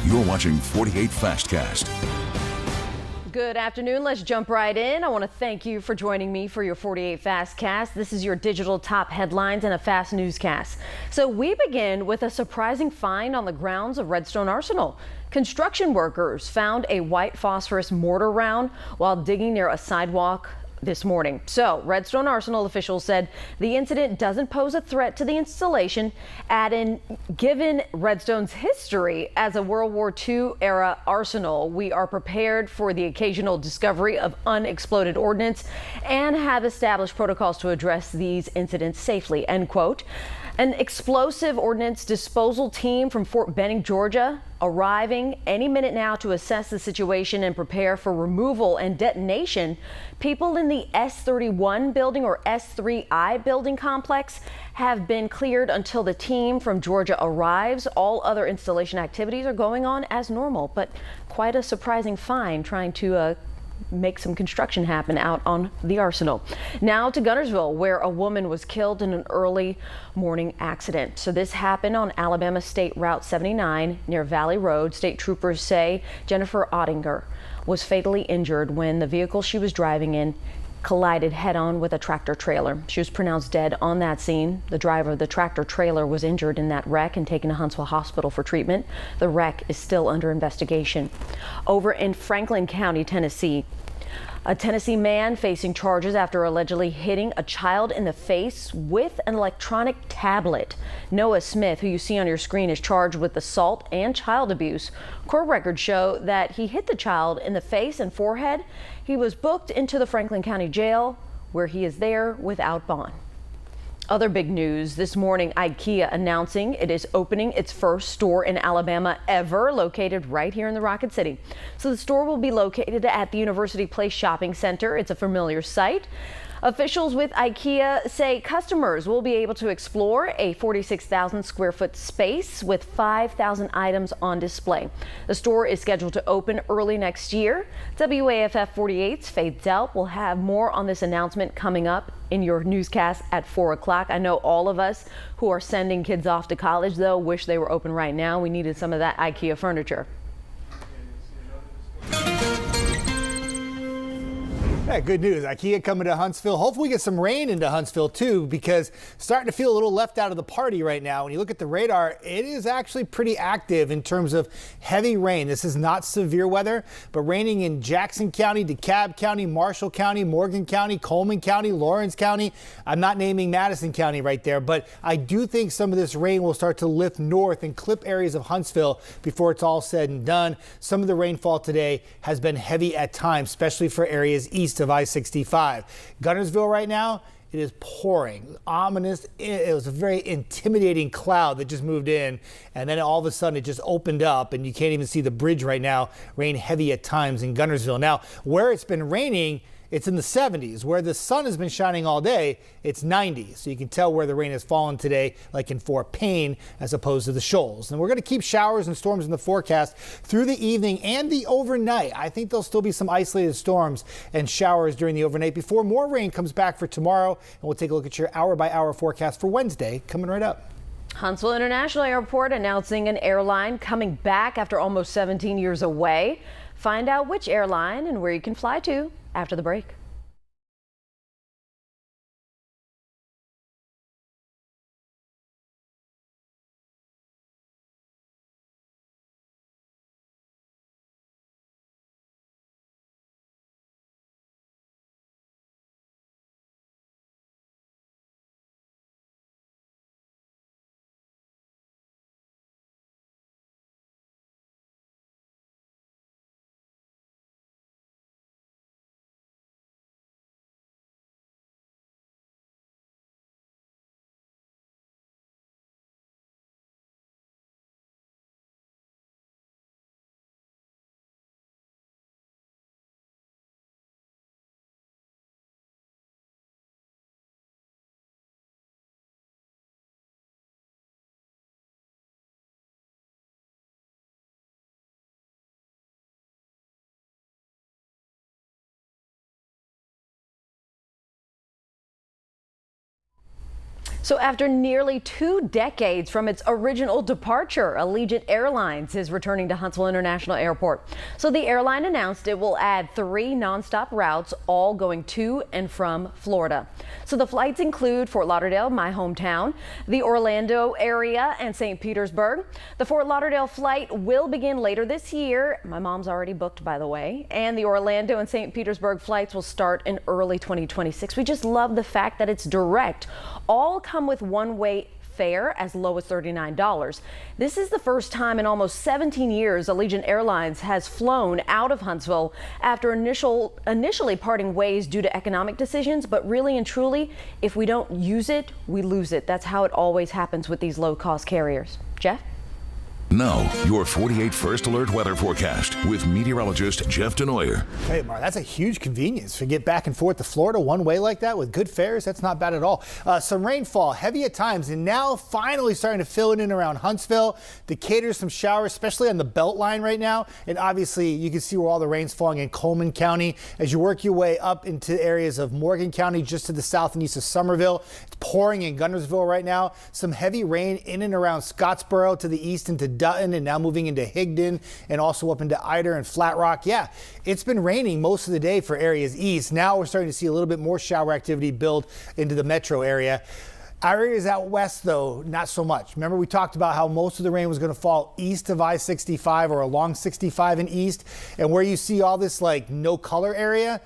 You're watching 48 Fastcast. Good afternoon. Let's jump right in. I want to thank you for joining me for your 48 Fastcast. This is your digital top headlines and a fast newscast. So we begin with a surprising find on the grounds of Redstone Arsenal. Construction workers found a white phosphorus mortar round while digging near a sidewalk this morning. So Redstone Arsenal officials said the incident doesn't pose a threat to the installation, adding, given Redstone's history as a World War II era arsenal, we are prepared for the occasional discovery of unexploded ordnance and have established protocols to address these incidents safely, end quote. An explosive ordnance disposal team from Fort Benning, Georgia, arriving any minute now to assess the situation and prepare for removal and detonation. People in the S31 building or S3I building complex have been cleared until the team from Georgia arrives. All other installation activities are going on as normal, but quite a surprising find trying to make some construction happen out on the arsenal. Now to Guntersville, where a woman was killed in an early morning accident. So this happened on Alabama State Route 79 near Valley Road. State troopers say Jennifer Ottinger was fatally injured when the vehicle she was driving in collided head-on with a tractor trailer. She was pronounced dead on that scene. The driver of the tractor trailer was injured in that wreck and taken to Huntsville Hospital for treatment. The wreck is still under investigation. Over in Franklin County, Tennessee, a Tennessee man facing charges after allegedly hitting a child in the face with an electronic tablet. Noah Smith, who you see on your screen, is charged with assault and child abuse. Court records show that he hit the child in the face and forehead. He was booked into the Franklin County Jail, where he is there without bond. Other big news this morning, Ikea announcing it is opening its first store in Alabama ever, located right here in the Rocket City. So the store will be located at the University Place Shopping Center. It's a familiar site. Officials with Ikea say customers will be able to explore a 46,000 square foot space with 5,000 items on display. The store is scheduled to open early next year. WAFF 48's Faith Delp will have more on this announcement coming up in your newscast at 4 o'clock. I know all of us who are sending kids off to college, though, wish they were open right now. We needed some of that Ikea furniture. Yeah, good news. Ikea coming to Huntsville. Hopefully we get some rain into Huntsville too, because starting to feel a little left out of the party right now. When you look at the radar, it is actually pretty active in terms of heavy rain. This is not severe weather, but raining in Jackson County, DeKalb County, Marshall County, Morgan County, Coleman County, Lawrence County. I'm not naming Madison County right there, but I do think some of this rain will start to lift north and clip areas of Huntsville before it's all said and done. Some of the rainfall today has been heavy at times, especially for areas east of I-65. Guntersville right now, it is pouring. Ominous. It was a very intimidating cloud that just moved in, and then all of a sudden it just opened up and you can't even see the bridge right now. Rain heavy at times in Guntersville. Now, where it's been raining, it's in the 70s. Where the sun has been shining all day, it's 90s. So you can tell where the rain has fallen today, like in Fort Payne, as opposed to the Shoals. And we're going to keep showers and storms in the forecast through the evening and the overnight. I think there'll still be some isolated storms and showers during the overnight before more rain comes back for tomorrow. And we'll take a look at your hour-by-hour forecast for Wednesday coming right up. Huntsville International Airport announcing an airline coming back after almost 17 years away. Find out which airline and where you can fly to after the break. So after nearly 2 decades from its original departure, Allegiant Airlines is returning to Huntsville International Airport. So the airline announced it will add 3 nonstop routes, all going to and from Florida. So the flights include Fort Lauderdale, my hometown, the Orlando area, and St. Petersburg. The Fort Lauderdale flight will begin later this year. My mom's already booked, by the way. And the Orlando and St. Petersburg flights will start in early 2026. We just love the fact that it's direct. All come with one-way fare as low as $39. This is the first time in almost 17 years Allegiant Airlines has flown out of Huntsville after initially parting ways due to economic decisions. But really and truly, if we don't use it, we lose it. That's how it always happens with these low-cost carriers. Jeff? Now, your 48 First Alert weather forecast with meteorologist Jeff Denoyer. Hey, Mar, that's a huge convenience to get back and forth to Florida one way like that with good fares. That's not bad at all. Some rainfall, heavy at times, and now finally starting to fill it in around Huntsville. Decatur, some showers, especially on the belt line right now. And obviously, you can see where all the rain's falling in Coleman County. As you work your way up into areas of Morgan County, just to the south and east of Somerville, it's pouring in Guntersville right now. Some heavy rain in and around Scottsboro to the east into Dutton, and now moving into Higdon and also up into Eider and Flat Rock. Yeah, it's been raining most of the day for areas east. Now we're starting to see a little bit more shower activity build into the metro area. Our areas out west, though, not so much. Remember, we talked about how most of the rain was going to fall east of I-65 or along 65 and east. And where you see all this like no color area,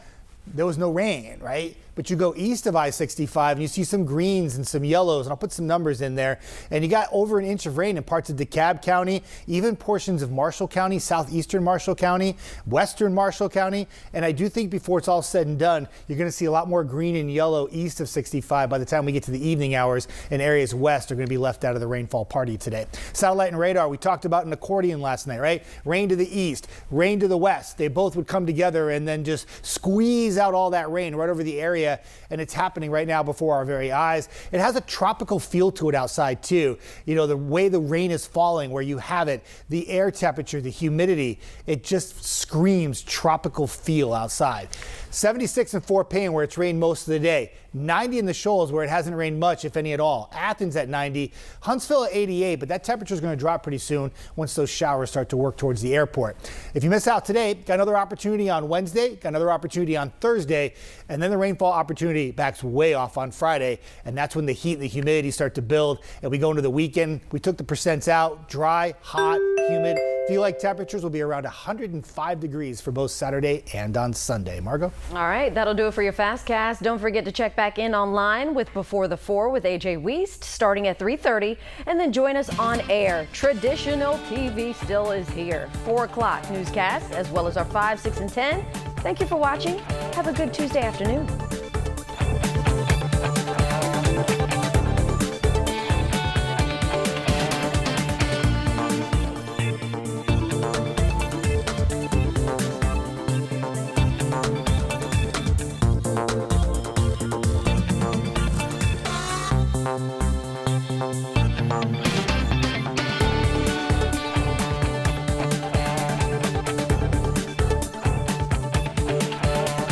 there was no rain, right? But you go east of I-65 and you see some greens and some yellows, and I'll put some numbers in there. And you got over an inch of rain in parts of DeKalb County, even portions of Marshall County, southeastern Marshall County, western Marshall County. And I do think before it's all said and done, you're going to see a lot more green and yellow east of 65 by the time we get to the evening hours, and areas west are going to be left out of the rainfall party today. Satellite and radar, we talked about an accordion last night, right? Rain to the east, rain to the west. They both would come together and then just squeeze out all that rain right over the area. And it's happening right now before our very eyes. It has a tropical feel to it outside too. You know, the way the rain is falling, where you have it, the air temperature, the humidity, it just screams tropical feel outside. 76 in Fort Payne, where it's rained most of the day. 90 in the Shoals, where it hasn't rained much, if any at all. Athens at 90, Huntsville at 88, but that temperature is going to drop pretty soon once those showers start to work towards the airport. If you miss out today, got another opportunity on Wednesday, got another opportunity on Thursday, and then the rainfall opportunity backs way off on Friday, and that's when the heat and the humidity start to build, and we go into the weekend. We took the percents out, dry, hot, humid. Feel like temperatures will be around 105 degrees for both Saturday and on Sunday. Margot? All right, that'll do it for your Fastcast. Don't forget to check back in online with Before the 4 with AJ Weist starting at 3:30, and then join us on air. Traditional TV still is here. 4 o'clock newscast, as well as our 5, 6, and 10. Thank you for watching. Have a good Tuesday afternoon.